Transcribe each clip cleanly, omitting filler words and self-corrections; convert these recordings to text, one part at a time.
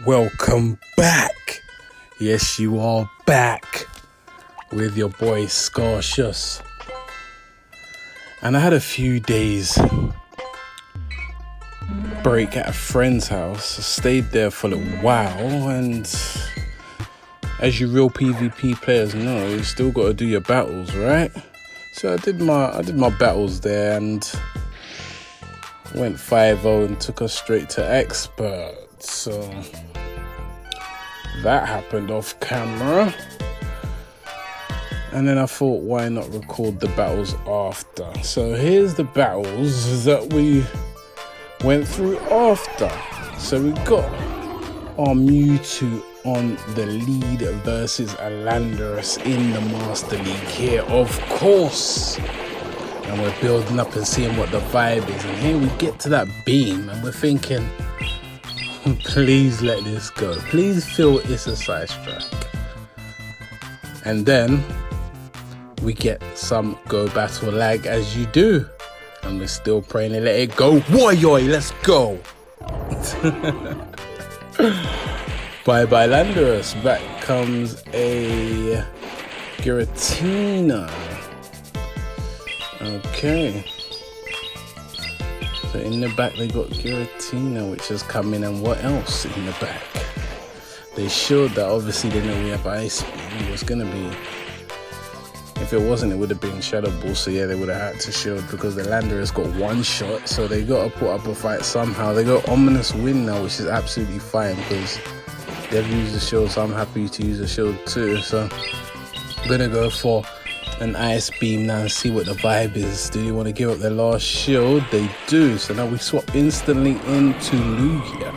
Welcome back. Yes, you are back with your boy Scarcious. And I had a few days break at a friend's house. I stayed there for a little while, and as you real PvP players know, you still got to do your battles, right? So I did my battles there and went 5-0 and took us straight to expert. So that happened off camera. And then I thought, why not record the battles after? So here's the battles that we went through after. So we got our Mewtwo on the lead versus Alandorus in the Master League here, of course. And we're building up and seeing what the vibe is. And here we get to that beam and we're thinking, please let this go. Please feel it's a side strike. And then we get some go battle lag as you do. And we're still praying to let it go. Woyoy, let's go. Bye-bye Landorus. Back comes a Giratina. Okay. So in the back they got Giratina, which has come in, and what else in the back? They showed that obviously they know we have Ice Beam. It was gonna be, if it wasn't, it would have been Shadow Ball. So yeah, they would have had to shield because the Landorus got one shot. So they got to put up a fight somehow. They got Ominous Wind now, which is absolutely fine because they've used the shield. So I'm happy to use the shield too. So I'm gonna go for an Ice Beam now and see what the vibe is. Do they want to give up their last shield? They do. So now we swap instantly into Lugia,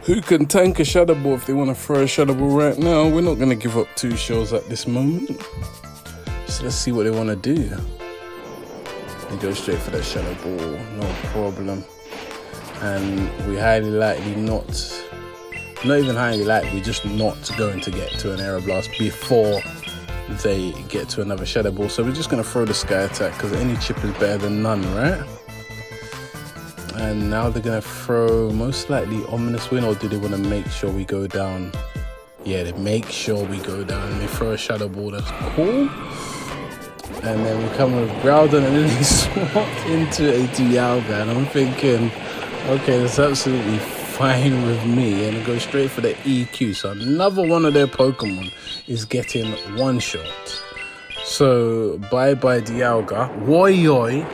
who can tank a Shadow Ball if they want to throw a Shadow Ball right now. We're not going to give up 2 shields at this moment. So let's see what they want to do. They go straight for that Shadow Ball, no problem. And we highly likely not even highly likely, just not going to get to an Aero Blast before they get to another Shadow Ball. So we're just going to throw the Sky Attack because any chip is better than none, right? And now they're going to throw most likely Ominous Wind, or do they want to make sure we go down? Yeah, they make sure we go down and they throw a Shadow Ball. That's cool. And then we come with Groudon and then they swap into a Dialga. And I'm thinking, okay, that's absolutely fine with me. And they go straight for the EQ. So another one of their Pokemon is getting one shot. So bye-bye Dialga. Woyoy.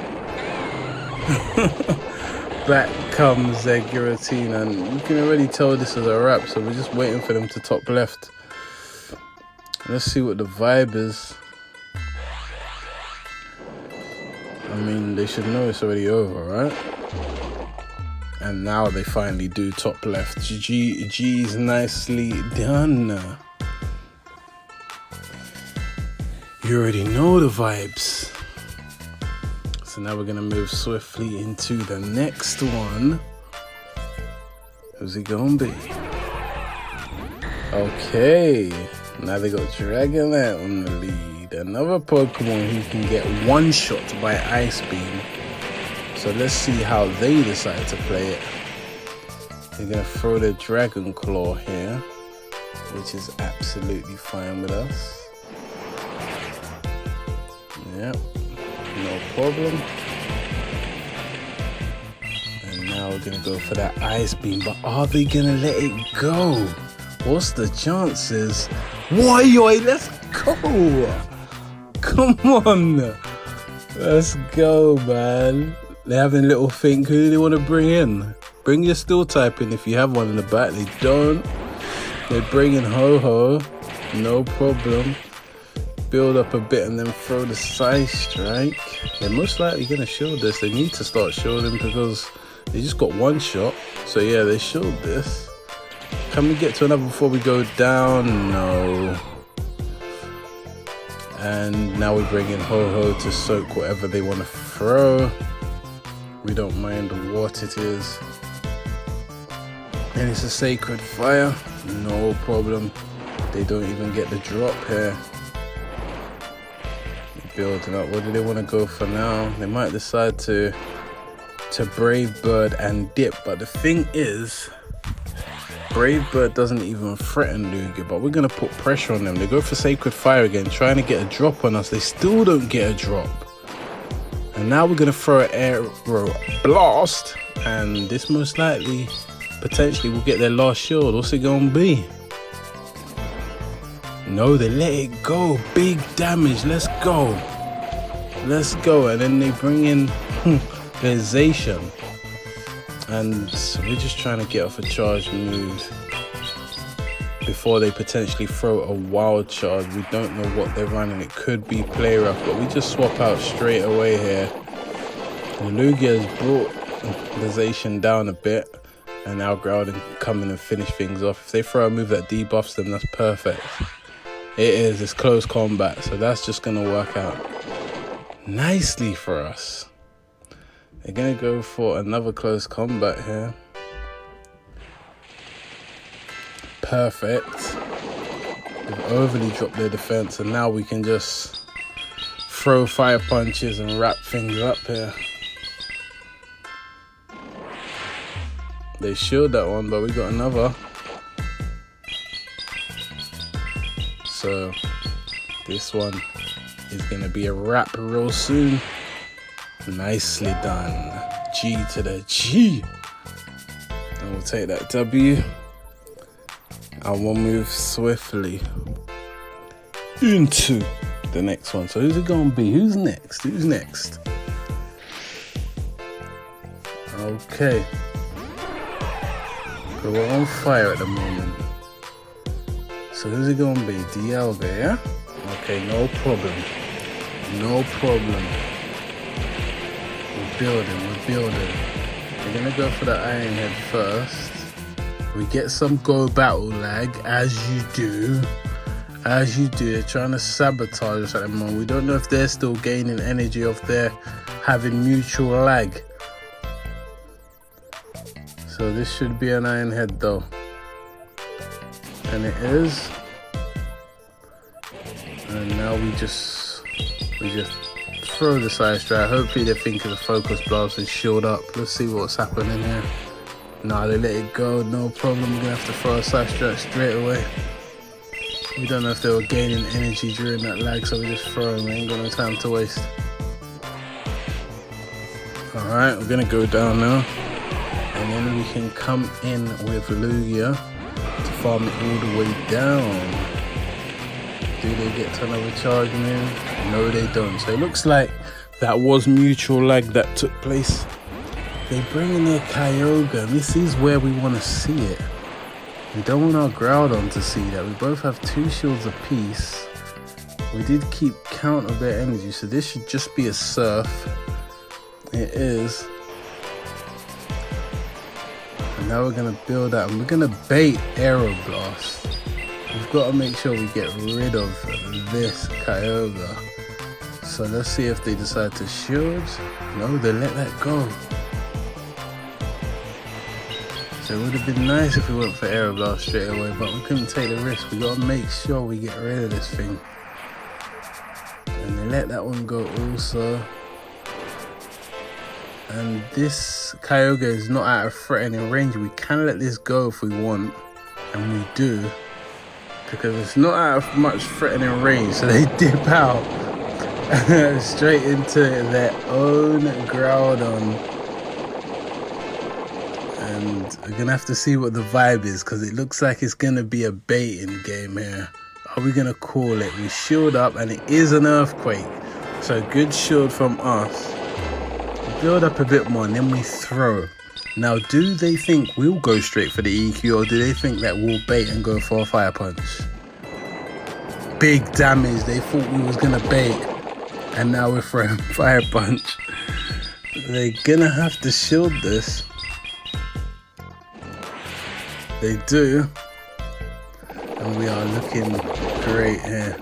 Back comes their Giratina, and you can already tell this is a wrap, so we're just waiting for them to top left. Let's see what the vibe is. I mean, they should know it's already over, right? And now they finally do top left. GG's nicely done. You already know the vibes. So now we're going to move swiftly into the next one. Who's it going to be? Okay. Now they got Dragonite on the lead. Another Pokemon who can get one shot by Ice Beam. So let's see how they decide to play it. They're going to throw the Dragon Claw here, which is absolutely fine with us. Yep. No problem. And now we're going to go for that Ice Beam. But are they going to let it go? What's the chances? Woyoy, let's go. Come on. Let's go, man. They're having a little think. Who do they want to bring in? Bring your Steel type in if you have one in the back. They don't. They bring in Ho-Ho. No problem. Build up a bit and then throw the Side Strike. They're most likely going to shield this. They need to start shielding because they just got one shot. So yeah, they shield this. Can we get to another before we go down? No. And now we bring in Ho-Ho to soak whatever they want to throw. We don't mind what it is. And it's a Sacred Fire. No problem. They don't even get the drop here. Building up. What do they want to go for now? They might decide to Brave Bird and dip, but the thing is, Brave Bird doesn't even threaten Lugia, but we're going to put pressure on them. They go for Sacred Fire again, trying to get a drop on us. They still don't get a drop. And now we're going to throw an Aero Blast, and this most likely, potentially, will get their last shield. What's it going to be? No, they let it go. Big damage. Let's go. Let's go. And then they bring in their Zacian. And we're just trying to get off a charge move before they potentially throw a wild charge. We don't know what they're running. It could be Play Rough, but we just swap out straight away here. And Lugia has brought the Zacian down a bit. And now Groudon come in and finish things off. If they throw a move that debuffs them, that's perfect. It is. It's close combat. So that's just going to work out nicely for us. They're going to go for another close combat here. Perfect. They've overly dropped their defense, and now we can just throw fire punches and wrap things up here. They shield that one, but we got another. So this one is going to be a wrap real soon. Nicely done. G to the G. And we'll take that W. And we'll move swiftly into the next one. So who's it going to be? Who's next? Who's next? Okay. So we're on fire at the moment. So who's it going to be? Dialga, yeah? Okay, no problem. No problem. We're building. We're going to go for the Iron Head first. We get some Go Battle lag, as you do. As you do. They're trying to sabotage us at the moment. We don't know if they're still gaining energy off their having mutual lag. So this should be an Iron Head though. And it is. And now we just throw the Side Strike. Hopefully they think it's a Focus Blast and shield up. Let's see what's happening here. Nah, they let it go. No problem. We're gonna have to throw a Side Strike straight away. We don't know if they were gaining energy during that lag, so we just throw them. We ain't got no time to waste. Alright, we're gonna go down now. And then we can come in with Lugia to farm it all the way down. Do they get to another charge move? No, they don't. So it looks like that was mutual lag that took place. They bring in their Kyogre. This is where we want to see it. We don't want our Groudon to see that. We both have 2 shields apiece. We did keep count of their energy, so this should just be a Surf. It is. And now we're going to build up, and we're going to bait Aero Blast. We've got to make sure we get rid of this Kyogre. So let's see if they decide to shield. No, they let that go. So it would have been nice if we went for Aero Blast straight away, but we couldn't take the risk. We got to make sure we get rid of this thing. And they let that one go also. And this Kyogre is not out of threatening range. We can let this go if we want, and we do, because it's not out of much threatening range. So they dip out straight into their own Groudon. And we're going to have to see what the vibe is, because it looks like it's going to be a baiting game here. Are we going to call it? We shield up, and it is an Earthquake. So good shield from us. Build up a bit more, and then we throw. Now, do they think we'll go straight for the EQ, or do they think that we'll bait and go for a Fire Punch? Big damage. They thought we was going to bait, and now we're throwing Fire Punch. They're going to have to shield this. They do. And we are looking great here.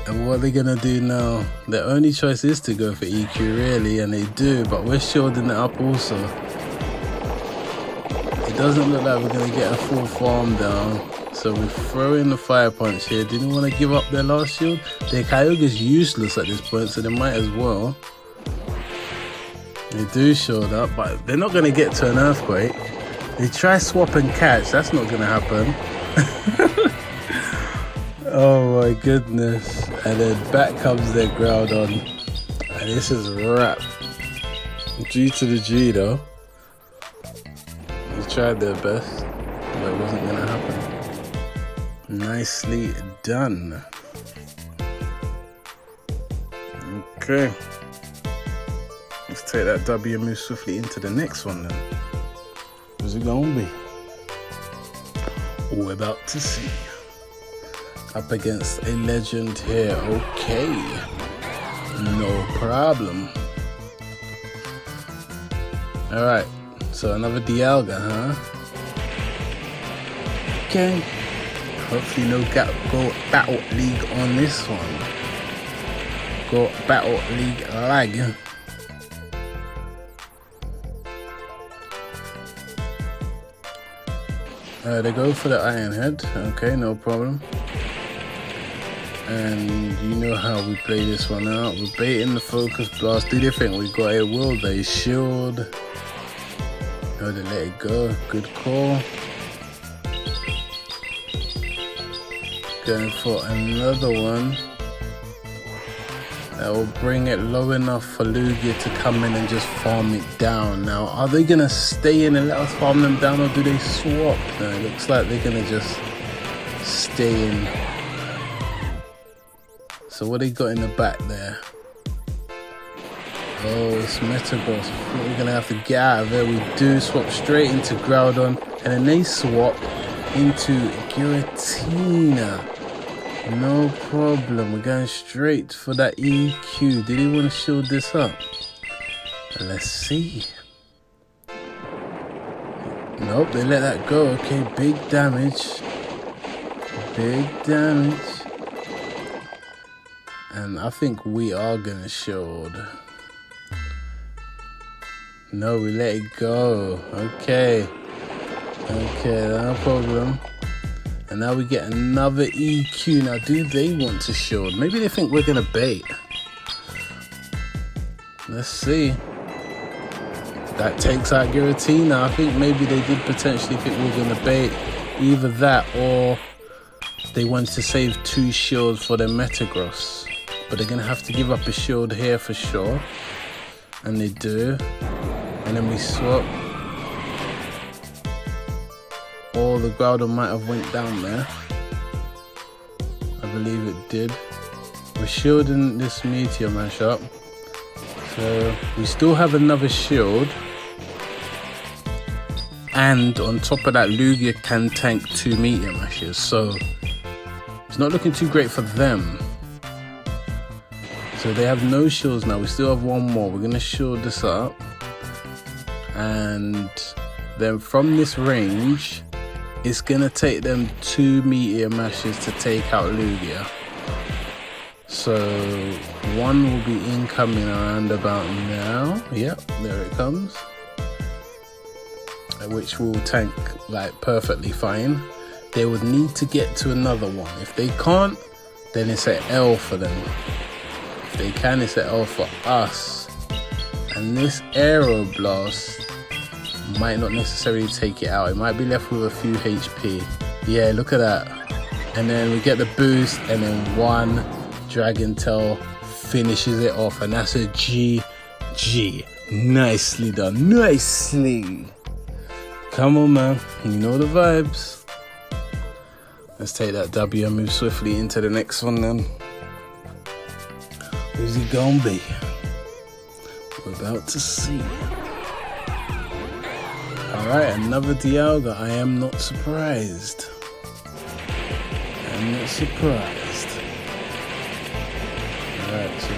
And what are they gonna do now? Their only choice is to go for EQ, really, and they do, but we're shielding it up also. It doesn't look like we're gonna get a full farm down. So we throw in the Fire Punch here. Didn't want to give up their last shield. Their Kyogre's useless at this point, so they might as well. They do shield up, but they're not gonna get to an Earthquake. They try swap and catch. That's not gonna happen. Oh my goodness. And then back comes their Groudon. And this is a wrap. G to the G though. They tried their best, but it wasn't gonna happen. Nicely done. Okay. Let's take that W and move swiftly into the next one then. Who's it gonna be? We're about to see. Up against a legend here. Okay. No problem. Alright. So another Dialga, huh? Okay. Hopefully no Go Battle League on this one. Go Battle League lag. They go for the Iron Head. Okay, no problem. And you know how we play this one out. We're baiting the Focus Blast. Do they think we got it? Will they? Shield. No, they let it go. Good call. Going for another one. That will bring it low enough for Lugia to come in and just farm it down. Now, are they going to stay in and let us farm them down, or do they swap? No, it looks like they're going to just stay in. So what they got in the back there? Oh, it's Metagross. I think we're going to have to get out of there. We do swap straight into Groudon, and then they swap into Giratina. No problem. We're going straight for that EQ. Did he want to shield this up? Let's see. Nope, they let that go. Okay, big damage. Big damage. And I think we are going to shield. No, we let it go. Okay. Okay, no problem. And now we get another EQ. Now, do they want to shield? Maybe they think we're going to bait. Let's see. That takes out Giratina. I think maybe they did potentially think we were going to bait. Either that or they wanted to save 2 shields for their Metagross. But they're going to have to give up a shield here for sure. And they do. And then we swap. Or the Groudon might have went down there. I believe it did. We're shielding this Meteor Mash up. So we still have another shield. And on top of that, Lugia can tank 2 Meteor Mashes. So it's not looking too great for them. So they have no shields now. We still have one more. We're going to shield this up. And then from this range, it's going to take them 2 Meteor Mashes to take out Lugia. So one will be incoming around about now. Yep, there it comes. Which will tank like perfectly fine. They would need to get to another one. If they can't, then it's an L for them. If they can, it's an L for us. And this Aero Blast might not necessarily take it out. It might be left with a few HP. Yeah, look at that. And then we get the boost, and then one Dragon Tail finishes it off, and that's a GG. Nicely done. Nicely. Come on, man. You know the vibes. Let's take that W and move swiftly into the next one then. Who's he gonna be? We're about to see. Alright, another Dialga. I am not surprised. I'm not surprised. Alright, so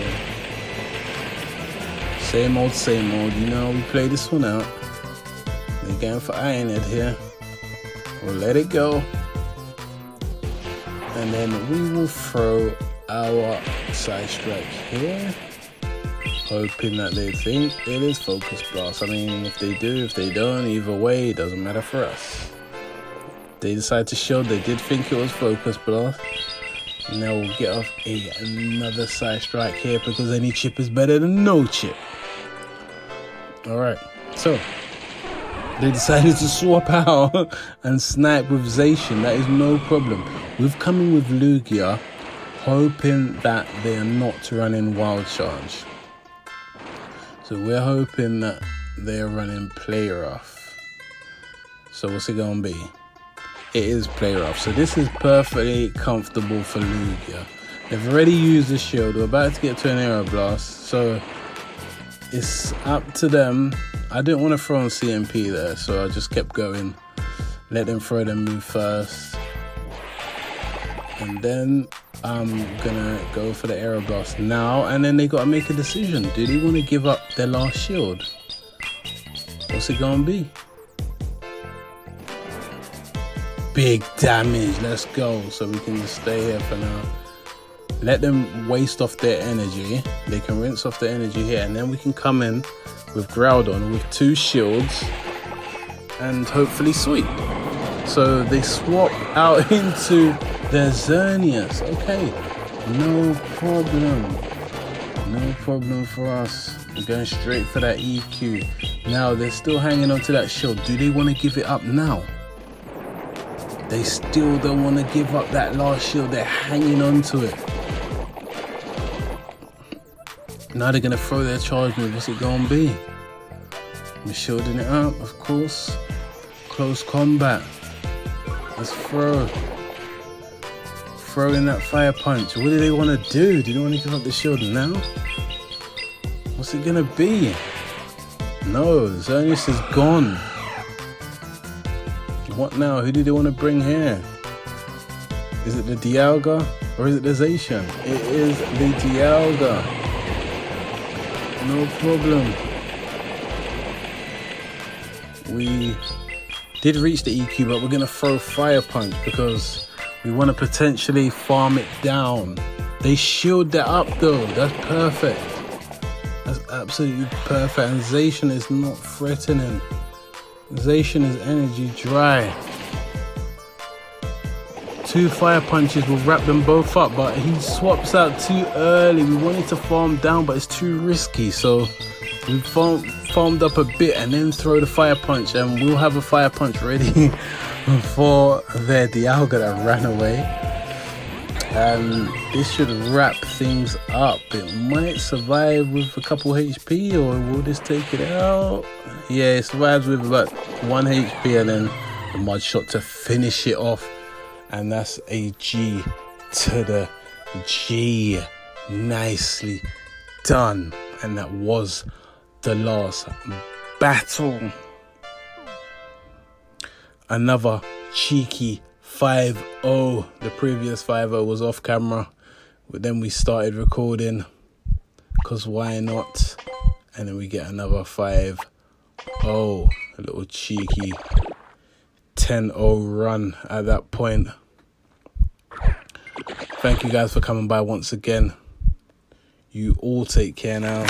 same old, you know, we play this one out. They're going for Iron Head here. We'll let it go. And then we will throw our Side Strike here. Hoping that they think it is Focus Blast. I mean, if they do, if they don't, either way, it doesn't matter for us. They decide to shield. They did think it was Focus Blast. Now we'll get off another Side Strike here because any chip is better than no chip. Alright, so They decided to swap out and snipe with Zacian. That is no problem. We've come in with Lugia, hoping that they are not running Wild Charge. So we're hoping that they're running Play Rough. So what's it going to be? It is Play Rough. So this is perfectly comfortable for Lugia. They've already used the shield. We're about to get to an Aero Blast. So it's up to them. I didn't want to throw on CMP there, so I just kept going. Let them throw their move first. And then I'm gonna go for the Aero Blast now, and then they gotta make a decision. Do they want to give up their last shield? What's it gonna be? Big damage, let's go. So we can just stay here for now. Let them waste off their energy. They can rinse off their energy here, and then we can come in with Groudon with 2 shields and hopefully sweep. So they swap out into their Xerneas. Okay, no problem. No problem for us. We're going straight for that EQ. Now they're still hanging on to that shield. Do they want to give it up now? They still don't want to give up that last shield. They're hanging on to it. Now they're going to throw their charge move. What's it going to be? We're shielding it up, of course. Close combat. Let's throw. Throw in that fire punch. What do they want to do? Do they want to give up the shield now? What's it going to be? No, Xerneas is gone. What now? Who do they want to bring here? Is it the Dialga or is it the Zacian? It is the Dialga. No problem. We did reach the EQ, but we're going to throw Fire Punch because we want to potentially farm it down. They shield that up though. That's perfect. That's absolutely perfect. And Zacian is not threatening. Zacian is energy dry. 2 Fire Punches will wrap them both up, but he swaps out too early. We wanted to farm down, but it's too risky. So we farmed up a bit and then throw the Fire Punch, and we'll have a Fire Punch ready for their Dialga that ran away. And this should wrap things up. It might survive with a couple HP, or will this take it out? Yeah, it survives with about 1 HP and then the Mud Shot to finish it off. And that's a G to the G. Nicely done. And that was the last battle. Another cheeky 5-0. The previous 5-0 was off camera, but then we started recording because why not? And then we get another 5-0, a little cheeky 10-0 run at that point. Thank you guys for coming by once again. You all take care now.